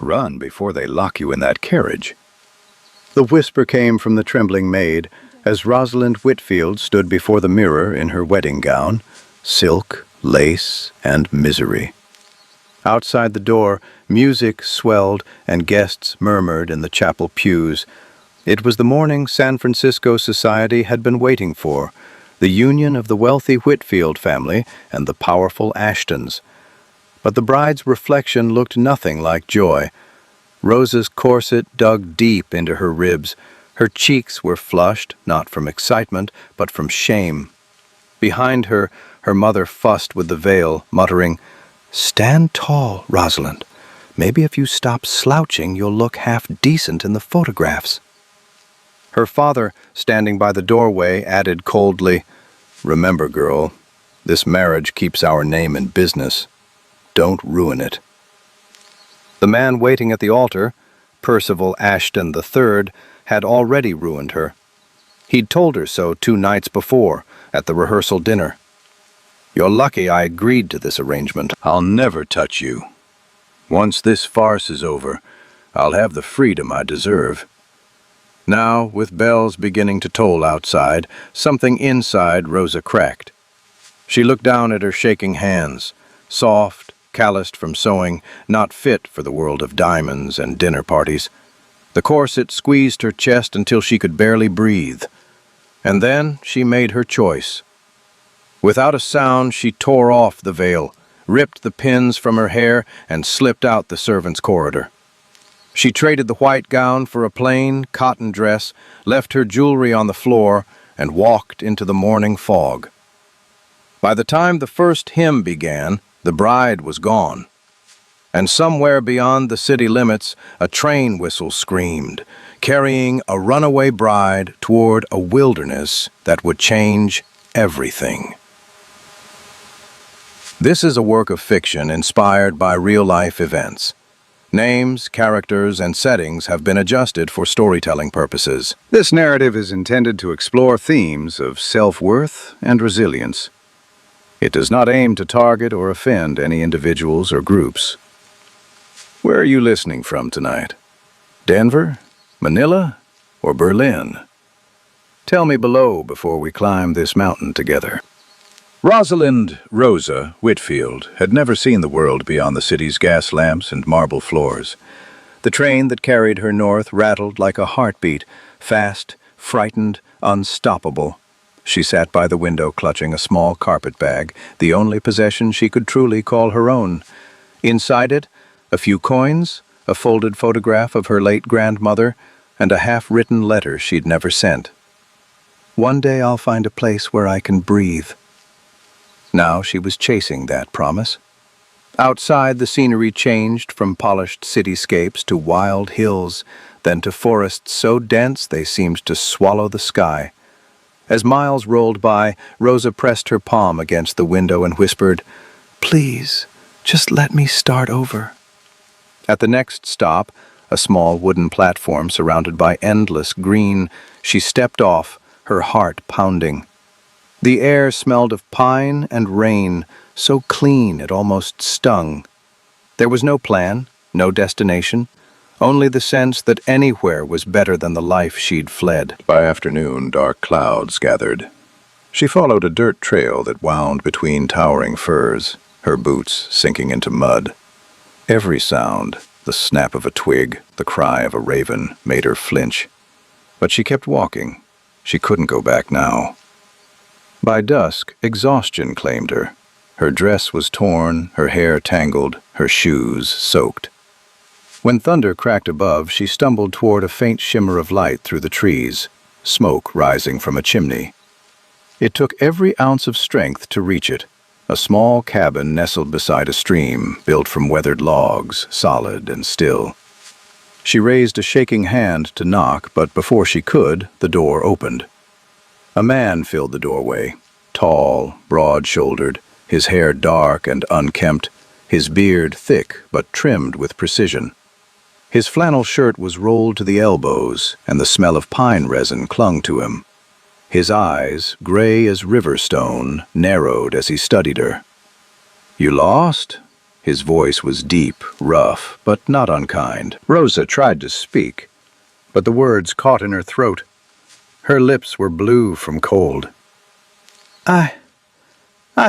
Run before they lock you in that carriage." The whisper came from the trembling maid as Rosalind Whitfield stood before the mirror in her wedding gown, silk, lace, and misery. Outside the door, music swelled and guests murmured in the chapel pews. It was the morning San Francisco society had been waiting for, the union of the wealthy Whitfield family and the powerful Ashtons. But the bride's reflection looked nothing like joy. Rosa's corset dug deep into her ribs. Her cheeks were flushed, not from excitement, but from shame. Behind her, her mother fussed with the veil, muttering, "Stand tall, Rosalind. Maybe if you stop slouching, you'll look half decent in the photographs." Her father, standing by the doorway, added coldly, "Remember, girl, this marriage keeps our name in business. Don't ruin it." The man waiting at the altar, Percival Ashton III, had already ruined her. He'd told her so 2 nights before, at the rehearsal dinner. "You're lucky I agreed to this arrangement. I'll never touch you. Once this farce is over, I'll have the freedom I deserve." Now, with bells beginning to toll outside, something inside Rosa cracked. She looked down at her shaking hands, soft, calloused from sewing, not fit for the world of diamonds and dinner parties. The corset squeezed her chest until she could barely breathe. And then she made her choice. Without a sound, she tore off the veil, ripped the pins from her hair, and slipped out the servants' corridor. She traded the white gown for a plain cotton dress, left her jewelry on the floor, and walked into the morning fog. By the time the first hymn began, the bride was gone. And somewhere beyond the city limits, a train whistle screamed, carrying a runaway bride toward a wilderness that would change everything. This is a work of fiction inspired by real-life events. Names, characters, and settings have been adjusted for storytelling purposes. This narrative is intended to explore themes of self-worth and resilience. It does not aim to target or offend any individuals or groups. Where are you listening from tonight? Denver, Manila, or Berlin? Tell me below before we climb this mountain together. Rosalind Rosa Whitfield had never seen the world beyond the city's gas lamps and marble floors. The train that carried her north rattled like a heartbeat, fast, frightened, unstoppable. She sat by the window clutching a small carpet bag, the only possession she could truly call her own. Inside it, a few coins, a folded photograph of her late grandmother, and a half-written letter she'd never sent. "One day I'll find a place where I can breathe." Now she was chasing that promise. Outside, the scenery changed from polished cityscapes to wild hills, then to forests so dense they seemed to swallow the sky. As miles rolled by, Rosa pressed her palm against the window and whispered, "Please, just let me start over." At the next stop, a small wooden platform surrounded by endless green, she stepped off, her heart pounding. The air smelled of pine and rain, so clean it almost stung. There was no plan, no destination, only the sense that anywhere was better than the life she'd fled. By afternoon, dark clouds gathered. She followed a dirt trail that wound between towering firs, her boots sinking into mud. Every sound, the snap of a twig, the cry of a raven, made her flinch. But she kept walking. She couldn't go back now. By dusk, exhaustion claimed her. Her dress was torn, her hair tangled, her shoes soaked. When thunder cracked above, she stumbled toward a faint shimmer of light through the trees, smoke rising from a chimney. It took every ounce of strength to reach it, a small cabin nestled beside a stream, built from weathered logs, solid and still. She raised a shaking hand to knock, but before she could, the door opened. A man filled the doorway, tall, broad-shouldered, his hair dark and unkempt, his beard thick but trimmed with precision. His flannel shirt was rolled to the elbows, and the smell of pine resin clung to him. His eyes, gray as river stone, narrowed as he studied her. "You lost?" His voice was deep, rough, but not unkind. Rosa tried to speak, but the words caught in her throat. Her lips were blue from cold. I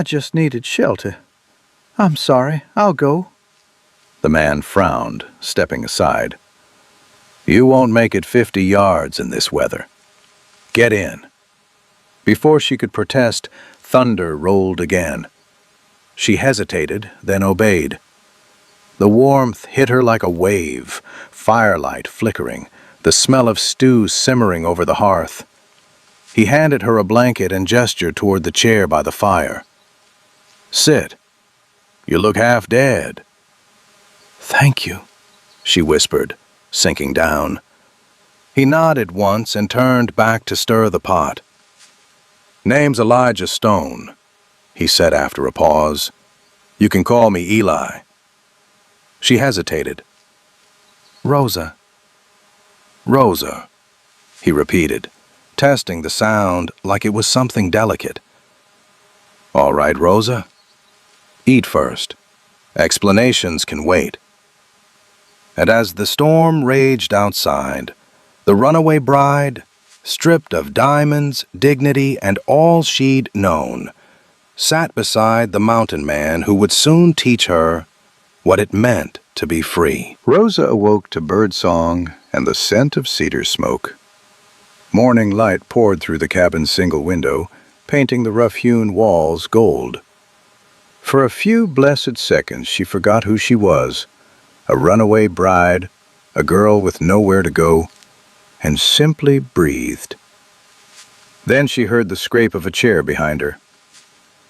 just needed shelter. I'm sorry, I'll go. The man frowned, stepping aside. You won't make it 50 yards in this weather. Get in. Before she could protest, thunder rolled again. She hesitated, then obeyed. The warmth hit her like a wave, firelight flickering, the smell of stew simmering over the hearth. He handed her a blanket and gestured toward the chair by the fire. Sit. You look half dead. Thank you, she whispered, sinking down. He nodded once and turned back to stir the pot. Name's Elijah Stone, he said after a pause. You can call me Eli. She hesitated. Rosa. Rosa, he repeated, testing the sound like it was something delicate. All right, Rosa. Eat first. Explanations can wait. And as the storm raged outside, the runaway bride, stripped of diamonds, dignity, and all she'd known, sat beside the mountain man who would soon teach her what it meant to be free. Rosa awoke to birdsong and the scent of cedar smoke. Morning light poured through the cabin's single window, painting the rough-hewn walls gold. For a few blessed seconds she forgot who she was, a runaway bride, a girl with nowhere to go, and simply breathed. Then she heard the scrape of a chair behind her.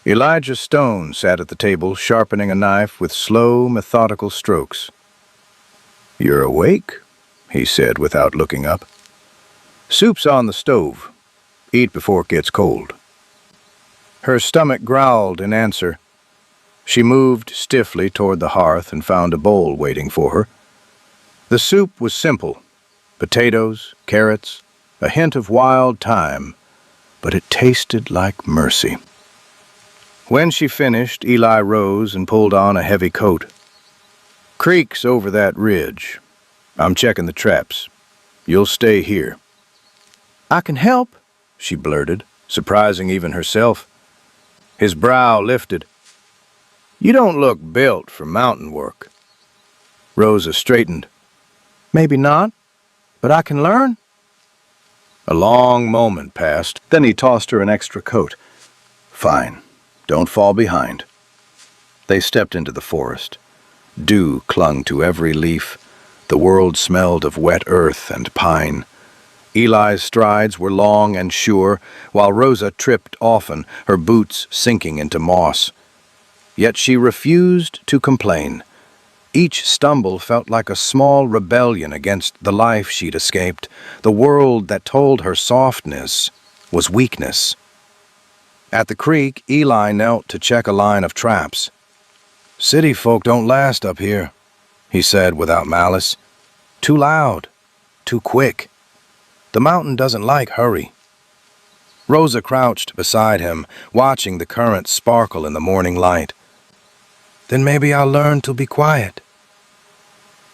Elijah Stone sat at the table, sharpening a knife with slow, methodical strokes. "You're awake?" he said without looking up. "Soup's on the stove. Eat before it gets cold." Her stomach growled in answer. She moved stiffly toward the hearth and found a bowl waiting for her. The soup was simple: potatoes, carrots, a hint of wild thyme, but it tasted like mercy. When she finished, Eli rose and pulled on a heavy coat. "Creek's over that ridge. I'm checking the traps. You'll stay here." I can help, she blurted, surprising even herself. His brow lifted. "You don't look built for mountain work." Rosa straightened. Maybe not, but I can learn. A long moment passed, then he tossed her an extra coat. "Fine. Don't fall behind." They stepped into the forest. Dew clung to every leaf. The world smelled of wet earth and pine. Eli's strides were long and sure, while Rosa tripped often, her boots sinking into moss. Yet she refused to complain. Each stumble felt like a small rebellion against the life she'd escaped, the world that told her softness was weakness. At the creek, Eli knelt to check a line of traps. "City folk don't last up here," he said without malice. "Too loud, too quick. The mountain doesn't like hurry." Rosa crouched beside him, watching the current sparkle in the morning light. "Then maybe I'll learn to be quiet."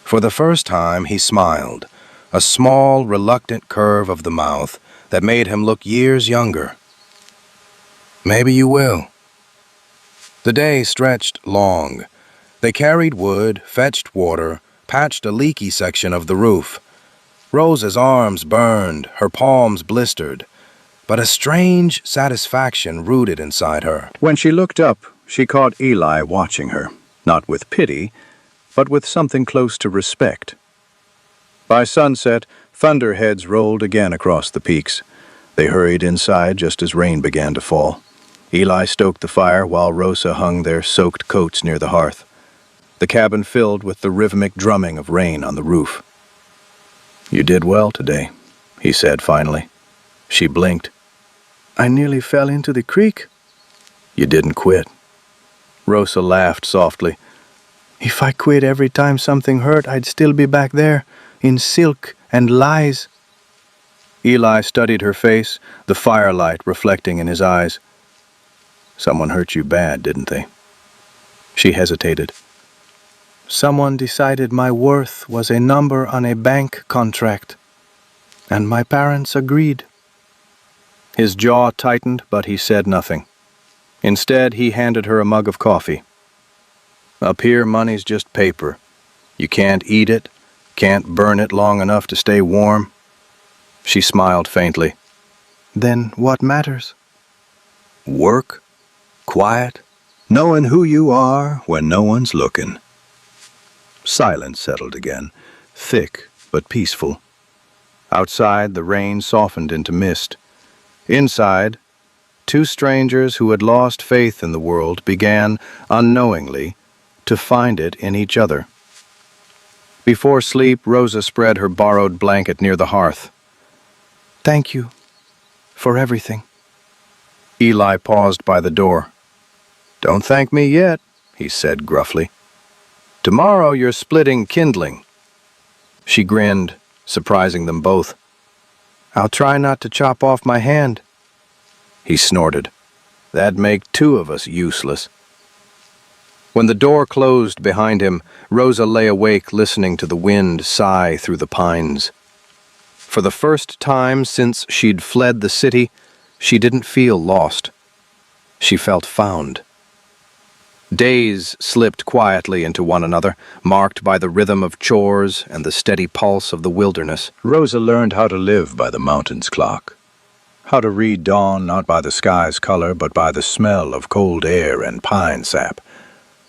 For the first time he smiled, a small, reluctant curve of the mouth that made him look years younger. "Maybe you will." The day stretched long. They carried wood, fetched water, patched a leaky section of the roof. Rosa's arms burned, her palms blistered, but a strange satisfaction rooted inside her. When she looked up, she caught Eli watching her, not with pity, but with something close to respect. By sunset, thunderheads rolled again across the peaks. They hurried inside just as rain began to fall. Eli stoked the fire while Rosa hung their soaked coats near the hearth. The cabin filled with the rhythmic drumming of rain on the roof. "You did well today," he said finally. She blinked. I nearly fell into the creek. "You didn't quit." Rosa laughed softly. If I quit every time something hurt, I'd still be back there, in silk and lies. Eli studied her face, the firelight reflecting in his eyes. "Someone hurt you bad, didn't they?" She hesitated. Someone decided my worth was a number on a bank contract, and my parents agreed. His jaw tightened, but he said nothing. Instead, he handed her a mug of coffee. Up here, money's just paper. You can't eat it, can't burn it long enough to stay warm. She smiled faintly. Then what matters? Work, quiet, knowing who you are when no one's looking. Silence settled again, thick but peaceful. Outside, the rain softened into mist. Inside, two strangers who had lost faith in the world began, unknowingly, to find it in each other. Before sleep, Rosa spread her borrowed blanket near the hearth. Thank you for everything. Eli paused by the door. Don't thank me yet, he said gruffly. Tomorrow you're splitting kindling. She grinned, surprising them both. I'll try not to chop off my hand. He snorted. That'd make two of us useless. When the door closed behind him, Rosa lay awake listening to the wind sigh through the pines. For the first time since she'd fled the city, she didn't feel lost. She felt found. Days slipped quietly into one another, marked by the rhythm of chores and the steady pulse of the wilderness. Rosa learned how to live by the mountain's clock. How to read dawn not by the sky's color, but by the smell of cold air and pine sap.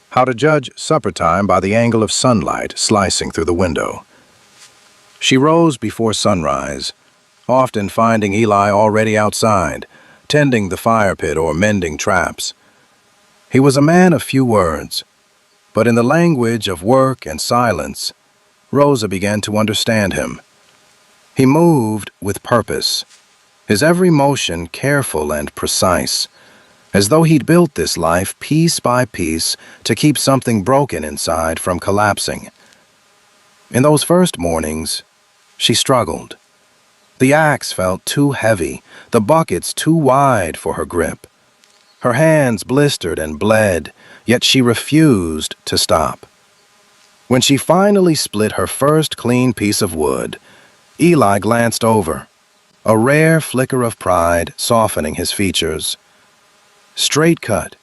How to judge supper time by the angle of sunlight slicing through the window. She rose before sunrise, often finding Eli already outside, tending the fire pit or mending traps. He was a man of few words, but in the language of work and silence, Rosa began to understand him. He moved with purpose, his every motion careful and precise, as though he'd built this life piece by piece to keep something broken inside from collapsing. In those first mornings, she struggled. The axe felt too heavy, the buckets too wide for her grip. Her hands blistered and bled, yet she refused to stop. When she finally split her first clean piece of wood, Eli glanced over, a rare flicker of pride softening his features. Straight cut,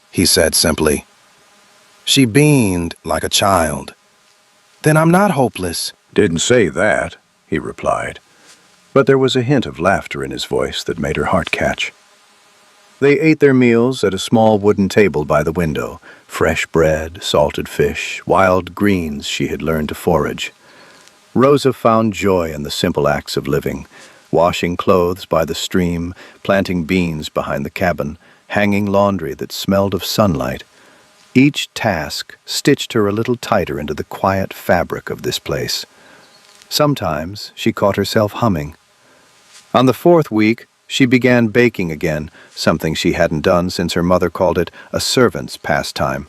he said simply. She beamed like a child. Then I'm not hopeless. Didn't say that, he replied, but there was a hint of laughter in his voice that made her heart catch. They ate their meals at a small wooden table by the window, fresh bread, salted fish, wild greens she had learned to forage. Rosa found joy in the simple acts of living, washing clothes by the stream, planting beans behind the cabin, hanging laundry that smelled of sunlight. Each task stitched her a little tighter into the quiet fabric of this place. Sometimes she caught herself humming. On the fourth week, she began baking again, something she hadn't done since her mother called it a servant's pastime.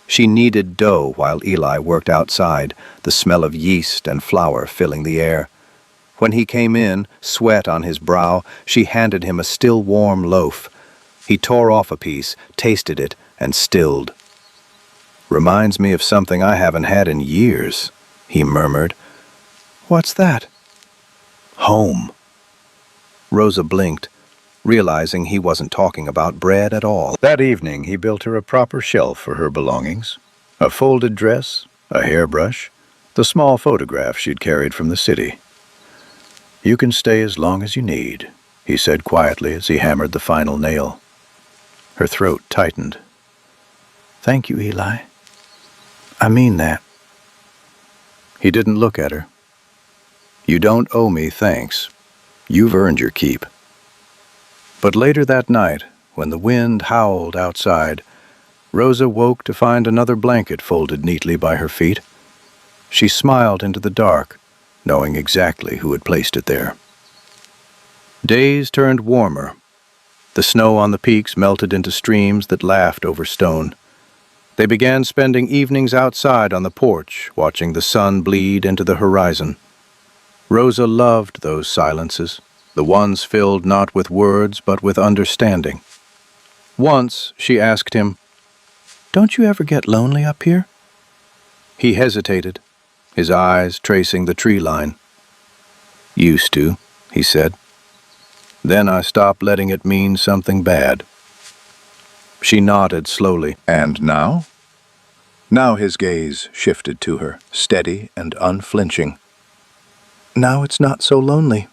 She kneaded dough while Eli worked outside, the smell of yeast and flour filling the air. When he came in, sweat on his brow, she handed him a still warm loaf. He tore off a piece, tasted it, and stilled. Reminds me of something I haven't had in years, he murmured. What's that? Home. Rosa blinked, realizing he wasn't talking about bread at all. That evening, he built her a proper shelf for her belongings. A folded dress, a hairbrush, the small photograph she'd carried from the city. You can stay as long as you need, he said quietly as he hammered the final nail. Her throat tightened. Thank you, Eli. I mean that. He didn't look at her. You don't owe me thanks. You've earned your keep. But later that night, when the wind howled outside, Rosa woke to find another blanket folded neatly by her feet. She smiled into the dark, knowing exactly who had placed it there. Days turned warmer. The snow on the peaks melted into streams that laughed over stone. They began spending evenings outside on the porch, watching the sun bleed into the horizon. Rosa loved those silences, the ones filled not with words but with understanding. Once she asked him, "Don't you ever get lonely up here?" He hesitated, his eyes tracing the tree line. "Used to," he said. "Then I stopped letting it mean something bad." She nodded slowly. "And now?" Now his gaze shifted to her, steady and unflinching. "Now it's not so lonely."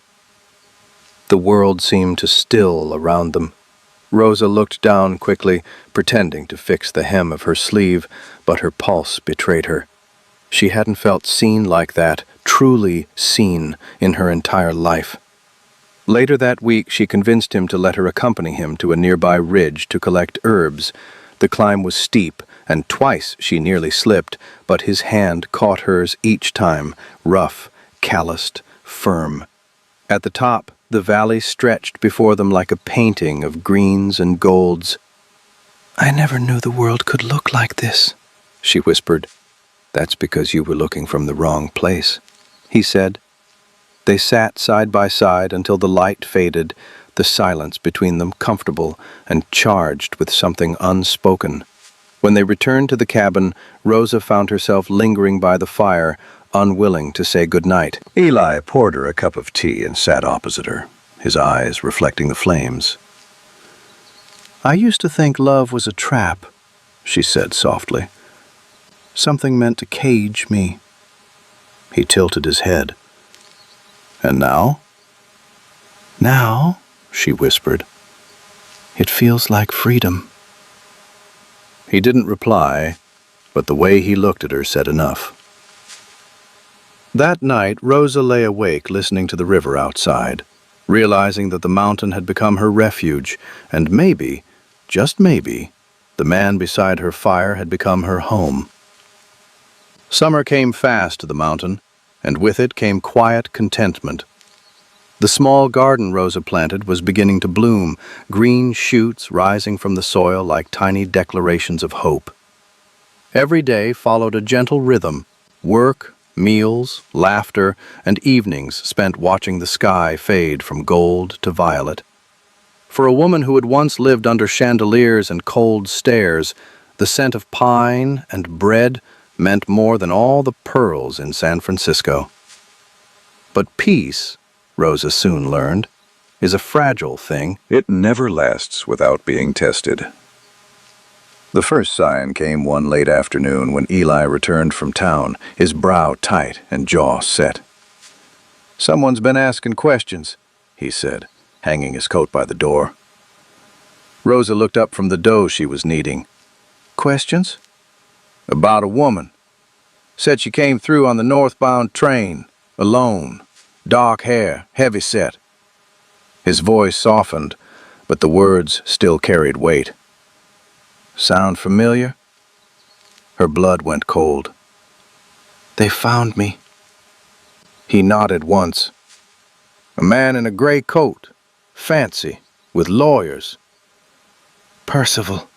The world seemed to still around them. Rosa looked down quickly, pretending to fix the hem of her sleeve, but her pulse betrayed her. She hadn't felt seen like that, truly seen, in her entire life. Later that week, she convinced him to let her accompany him to a nearby ridge to collect herbs. The climb was steep, and twice she nearly slipped, but his hand caught hers each time, rough, calloused, firm. At the top, the valley stretched before them like a painting of greens and golds. "I never knew the world could look like this," she whispered. "That's because you were looking from the wrong place," he said. They sat side by side until the light faded, the silence between them comfortable and charged with something unspoken. When they returned to the cabin, Rosa found herself lingering by the fire, unwilling to say goodnight. Eli poured her a cup of tea and sat opposite her, his eyes reflecting the flames. "I used to think love was a trap," she said softly. "Something meant to cage me." He tilted his head. "And now?" "Now," she whispered, "it feels like freedom." He didn't reply, but the way he looked at her said enough. That night, Rosa lay awake listening to the river outside, realizing that the mountain had become her refuge, and maybe, just maybe, the man beside her fire had become her home. Summer came fast to the mountain, and with it came quiet contentment. The small garden Rosa planted was beginning to bloom, green shoots rising from the soil like tiny declarations of hope. Every day followed a gentle rhythm: work, meals, laughter, and evenings spent watching the sky fade from gold to violet. For a woman who had once lived under chandeliers and cold stares, the scent of pine and bread meant more than all the pearls in San Francisco. But peace, Rosa soon learned, is a fragile thing. It never lasts without being tested. The first sign came one late afternoon when Eli returned from town, his brow tight and jaw set. "Someone's been asking questions," he said, hanging his coat by the door. Rosa looked up from the dough she was kneading. "Questions?" "About a woman. Said she came through on the northbound train, alone, dark hair, heavy set." His voice softened, but the words still carried weight. "Sound familiar?" Her blood went cold. "They found me." He nodded once. "A man in a gray coat, fancy, with lawyers." "Percival,"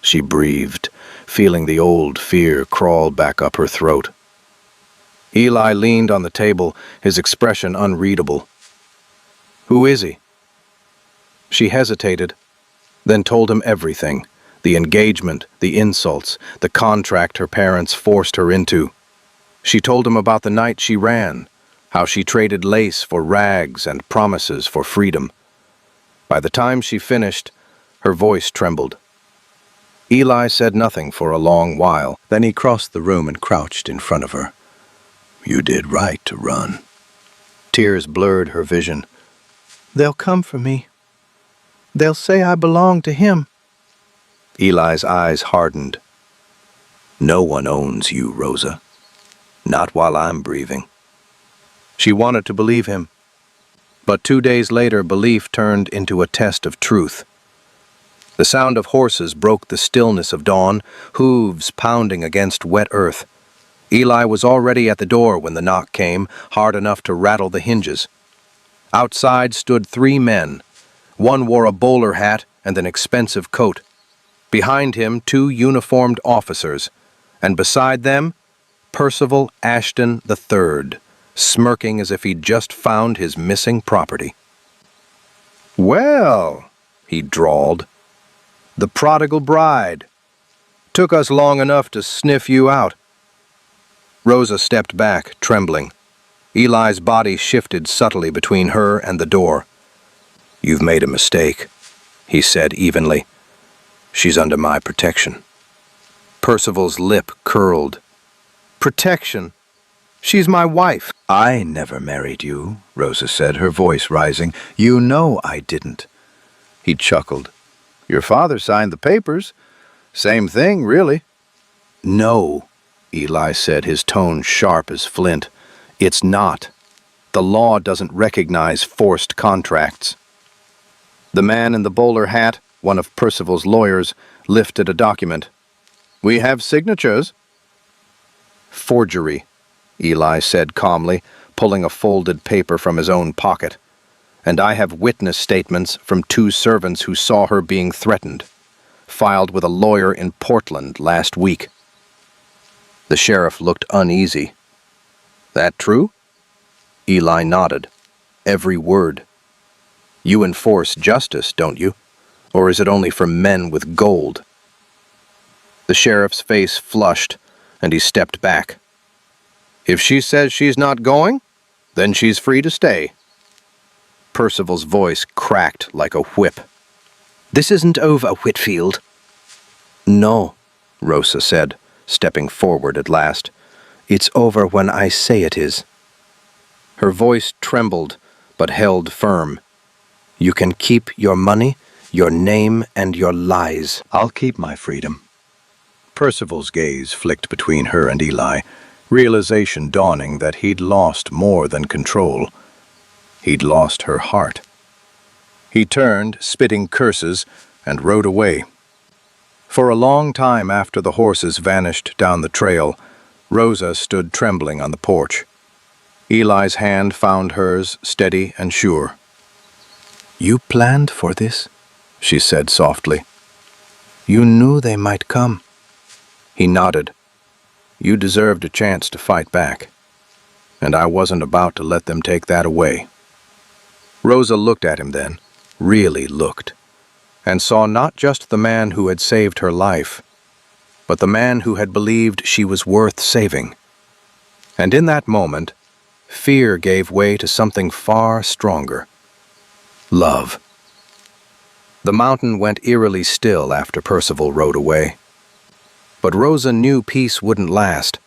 she breathed, feeling the old fear crawl back up her throat. Eli leaned on the table, his expression unreadable. "Who is he?" She hesitated, then told him everything: the engagement, the insults, the contract her parents forced her into. She told him about the night she ran, how she traded lace for rags and promises for freedom. By the time she finished, her voice trembled. Eli said nothing for a long while. Then he crossed the room and crouched in front of her. "You did right to run." Tears blurred her vision. "They'll come for me. They'll say I belong to him." Eli's eyes hardened. "No one owns you, Rosa. Not while I'm breathing." She wanted to believe him. But 2 days later, belief turned into a test of truth. The sound of horses broke the stillness of dawn, hooves pounding against wet earth. Eli was already at the door when the knock came, hard enough to rattle the hinges. Outside stood 3 men. One wore a bowler hat and an expensive coat. Behind him, 2 uniformed officers, and beside them, Percival Ashton III, smirking as if he'd just found his missing property. "Well," he drawled, "the prodigal bride. Took us long enough to sniff you out." Rosa stepped back, trembling. Eli's body shifted subtly between her and the door. "You've made a mistake," he said evenly. "She's under my protection." Percival's lip curled. "Protection? She's my wife." "I never married you," Rosa said, her voice rising. "You know I didn't." He chuckled. "Your father signed the papers. Same thing, really." "No," Eli said, his tone sharp as flint. "It's not. The law doesn't recognize forced contracts." The man in the bowler hat, one of Percival's lawyers, lifted a document. "We have signatures." "Forgery," Eli said calmly, pulling a folded paper from his own pocket. "And I have witness statements from 2 servants who saw her being threatened, filed with a lawyer in Portland last week." The sheriff looked uneasy. "That true?" Eli nodded. "Every word." "You enforce justice, don't you? Or is it only for men with gold?" The sheriff's face flushed, and he stepped back. "If she says she's not going, then she's free to stay." Percival's voice cracked like a whip. "This isn't over, Whitfield." "No," Rosa said, stepping forward at last. "It's over when I say it is." Her voice trembled, but held firm. "You can keep your money, your name, and your lies." "I'll keep my freedom." Percival's gaze flicked between her and Eli, realization dawning that he'd lost more than control. He'd lost her heart. He turned, spitting curses, and rode away. For a long time after the horses vanished down the trail, Rosa stood trembling on the porch. Eli's hand found hers, steady and sure. "You planned for this," she said softly. "You knew they might come." He nodded. "You deserved a chance to fight back, and I wasn't about to let them take that away." Rosa looked at him then, really looked, and saw not just the man who had saved her life, but the man who had believed she was worth saving. And in that moment, fear gave way to something far stronger. Love. The mountain went eerily still after Percival rode away. But Rosa knew peace wouldn't last.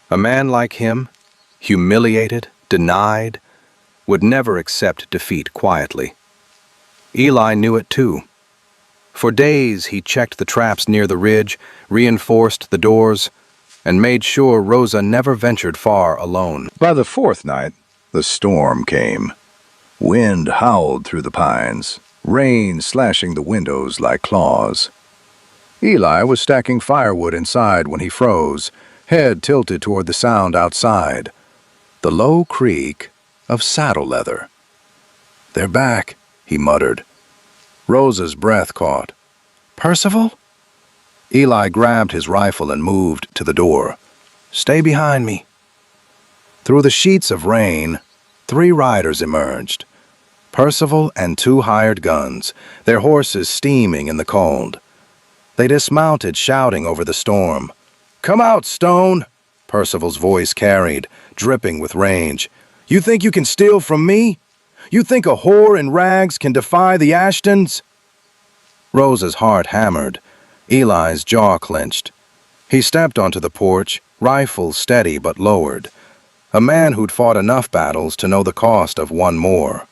A man like him, humiliated, denied, would never accept defeat quietly. Eli knew it too. For days he checked the traps near the ridge, reinforced the doors, and made sure Rosa never ventured far alone. By the 4th night, the storm came. Wind howled through the pines, rain slashing the windows like claws. Eli was stacking firewood inside when he froze, head tilted toward the sound outside. The low creak of saddle leather. "They're back," he muttered. Rosa's breath caught. "Percival?" Eli grabbed his rifle and moved to the door. "Stay behind me." Through the sheets of rain, 3 riders emerged. Percival and 2 hired guns, their horses steaming in the cold. They dismounted, shouting over the storm. "Come out, Stone!" Percival's voice carried, dripping with rage. "You think you can steal from me? You think a whore in rags can defy the Ashtons?" Rosa's heart hammered. Eli's jaw clenched. He stepped onto the porch, rifle steady but lowered. A man who'd fought enough battles to know the cost of one more.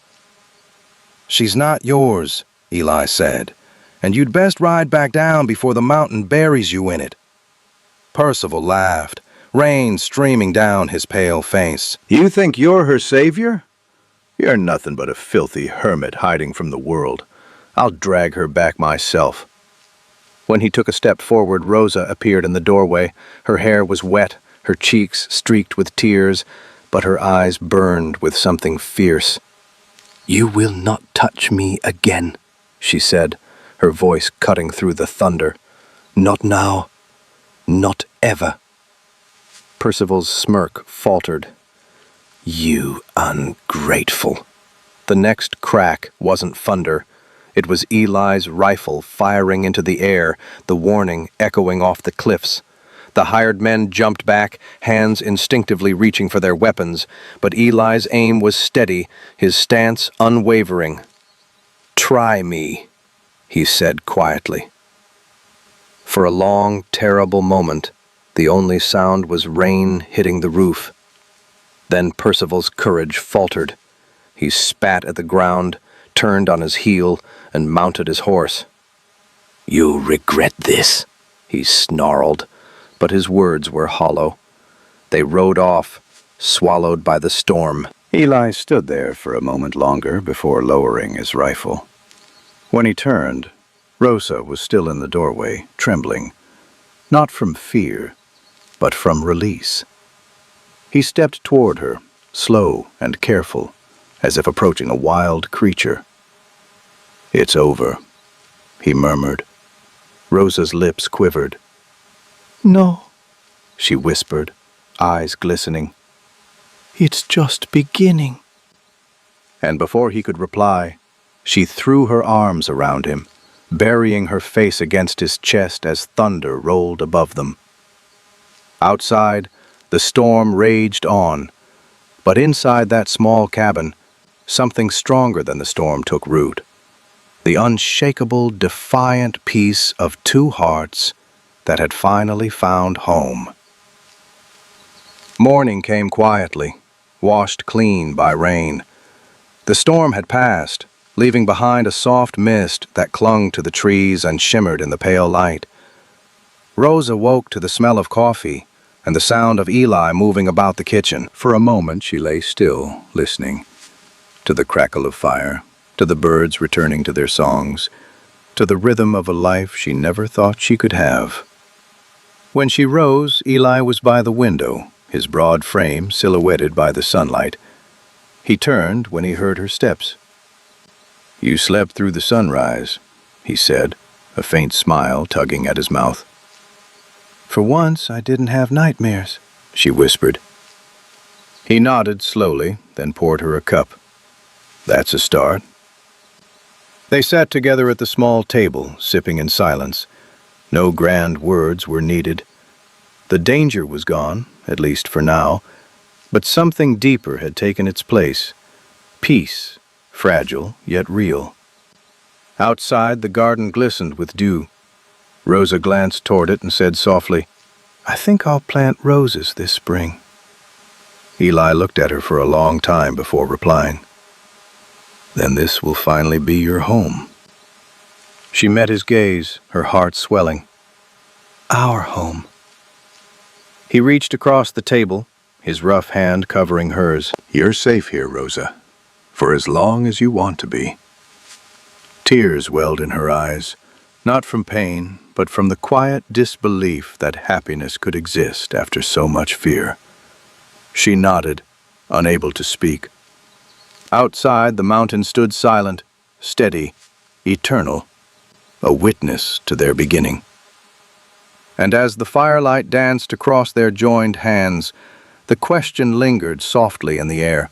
"She's not yours," Eli said, "and you'd best ride back down before the mountain buries you in it." Percival laughed, rain streaming down his pale face. "You think you're her savior? You're nothing but a filthy hermit hiding from the world. I'll drag her back myself." When he took a step forward, Rosa appeared in the doorway. Her hair was wet, her cheeks streaked with tears, but her eyes burned with something fierce. "You will not touch me again," she said, her voice cutting through the thunder. "Not now. Not ever." Percival's smirk faltered. "You ungrateful." The next crack wasn't thunder. It was Eli's rifle firing into the air, the warning echoing off the cliffs. The hired men jumped back, hands instinctively reaching for their weapons, but Eli's aim was steady, his stance unwavering. "Try me," he said quietly. For a long, terrible moment, the only sound was rain hitting the roof. Then Percival's courage faltered. He spat at the ground, turned on his heel, and mounted his horse. "You'll regret this," he snarled, but his words were hollow. They rode off, swallowed by the storm. Eli stood there for a moment longer before lowering his rifle. When he turned, Rosa was still in the doorway, trembling, not from fear, but from release. He stepped toward her, slow and careful, as if approaching a wild creature. "It's over," he murmured. Rosa's lips quivered. No, She whispered, eyes glistening. it's just beginning. And before he could reply, she threw her arms around him, burying her face against his chest as thunder rolled above them. Outside, the storm raged on, but inside that small cabin, something stronger than the storm took root. The unshakable, defiant peace of two hearts that had finally found home. Morning came quietly, washed clean by rain. The storm had passed, leaving behind a soft mist that clung to the trees and shimmered in the pale light. Rose awoke to the smell of coffee and the sound of Eli moving about the kitchen. For a moment she lay still, listening to the crackle of fire, to the birds returning to their songs, to the rhythm of a life she never thought she could have. When she rose, Eli was by the window, his broad frame silhouetted by the sunlight. He turned when he heard her steps. "You slept through the sunrise," he said, a faint smile tugging at his mouth. For once, I didn't have nightmares, she whispered. He nodded slowly, then poured her a cup. "That's a start." They sat together at the small table, sipping in silence. No grand words were needed. The danger was gone, at least for now, but something deeper had taken its place. Peace, fragile yet real. Outside, the garden glistened with dew. Rosa glanced toward it and said softly, "I think I'll plant roses this spring." Eli looked at her for a long time before replying. "Then this will finally be your home." She met his gaze, her heart swelling. Our home. He reached across the table, his rough hand covering hers. "You're safe here, Rosa, for as long as you want to be." Tears welled in her eyes, not from pain, but from the quiet disbelief that happiness could exist after so much fear. She nodded, unable to speak. Outside, the mountain stood silent, steady, eternal, a witness to their beginning. And as the firelight danced across their joined hands, the question lingered softly in the air.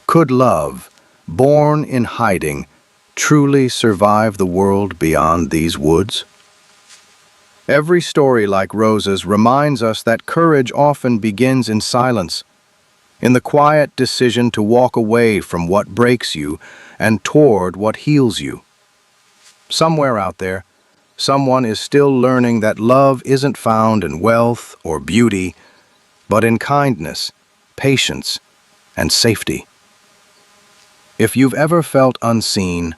Could love, born in hiding, truly survive the world beyond these woods? Every story like Rosa's reminds us that courage often begins in silence, in the quiet decision to walk away from what breaks you and toward what heals you. Somewhere out there, someone is still learning that love isn't found in wealth or beauty, but in kindness, patience, and safety. If you've ever felt unseen,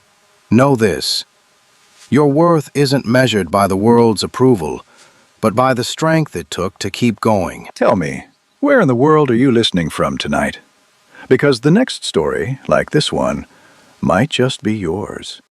know this: your worth isn't measured by the world's approval, but by the strength it took to keep going. Tell me, where in the world are you listening from tonight? Because the next story, like this one, might just be yours.